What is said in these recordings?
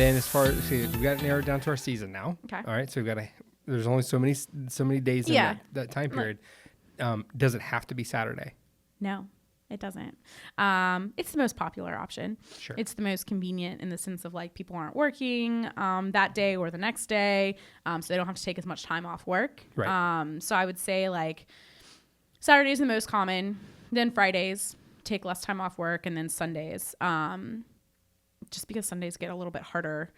then as far as, we got it narrowed down to our season now. Okay. All right. So there's only so many days in that time period. Does it have to be Saturday? No, it doesn't. It's the most popular option. Sure. It's the most convenient in the sense of like people aren't working that day or the next day. So they don't have to take as much time off work. Right. So I would say like Saturday's the most common, then Fridays take less time off work, and then Sundays. Just because Sundays get a little bit harder.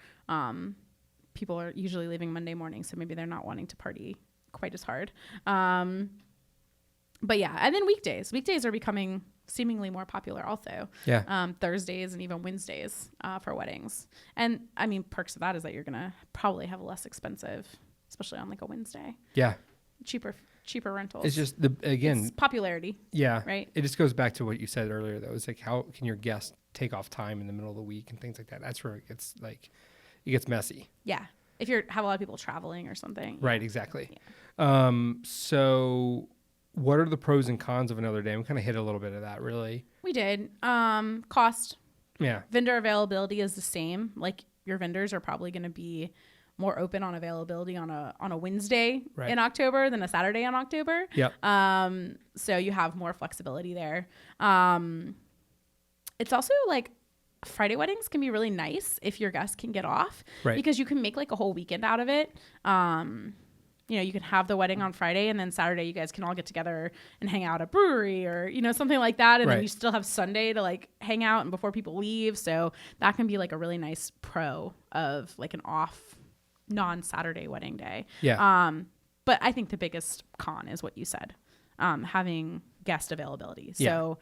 People are usually leaving Monday morning, so maybe they're not wanting to party quite as hard. But yeah, and then weekdays. Weekdays are becoming seemingly more popular also. Yeah. Thursdays and even Wednesdays for weddings. And I mean, perks of that is that you're going to probably have a less expensive, especially on like a Wednesday. Yeah. Cheaper rentals. It's just it's popularity. Yeah. Right. It just goes back to what you said earlier, though. It's like, how can your guests take off time in the middle of the week and things like that? That's where it gets messy. Yeah. If you have a lot of people traveling or something. Right. Exactly. Yeah. So what are the pros and cons of another day? We kind of hit a little bit of that, really. We did. Cost. Yeah. Vendor availability is the same. Like your vendors are probably going to be more open on availability on a Wednesday in October than a Saturday in October. Yep. So you have more flexibility there. It's also like Friday weddings can be really nice if your guests can get off, because you can make like a whole weekend out of it. You can have the wedding on Friday, and then Saturday you guys can all get together and hang out at a brewery or, something like that. And then you still have Sunday to like hang out and before people leave. So that can be like a really nice pro of like an off non-Saturday wedding day. Yeah. But I think the biggest con is what you said, having guest availability. So,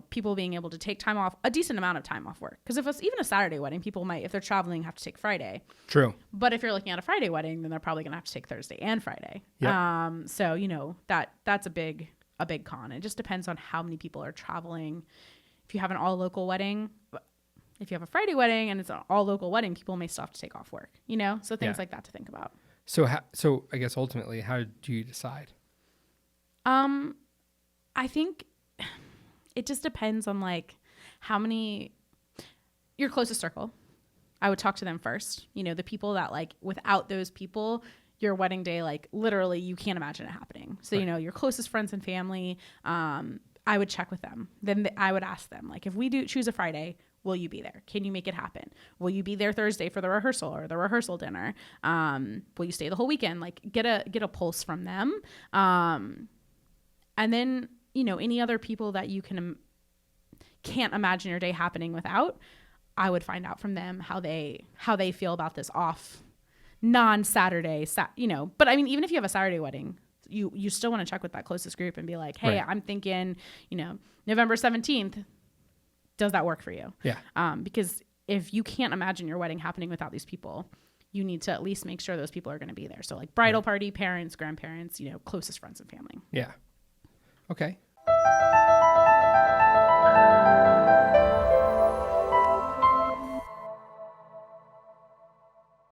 people being able to take time off, a decent amount of time off work. Because if it's even a Saturday wedding, people might, if they're traveling, have to take Friday. True. But if you're looking at a Friday wedding, then they're probably going to have to take Thursday and Friday. Yep. So, that's a big con. It just depends on how many people are traveling. If you have an all local wedding, if you have a Friday wedding and it's an all local wedding, people may still have to take off work, so things like that to think about. So I guess ultimately, how do you decide? I think it just depends on like how many, your closest circle. I would talk to them first. The people that like, without those people, your wedding day, like literally you can't imagine it happening. So, your closest friends and family, I would check with them. Then I would ask them, like, if we do choose a Friday, will you be there? Can you make it happen? Will you be there Thursday for the rehearsal or the rehearsal dinner? Will you stay the whole weekend? Like get a pulse from them. And then, any other people that you can't imagine your day happening without, I would find out from them how they feel about this off non-Saturday, but I mean, even if you have a Saturday wedding, you still want to check with that closest group and be like, hey, I'm thinking, November 17th, does that work for you? Yeah. Because if you can't imagine your wedding happening without these people, you need to at least make sure those people are going to be there. So like bridal party, parents, grandparents, closest friends and family. Yeah. Okay.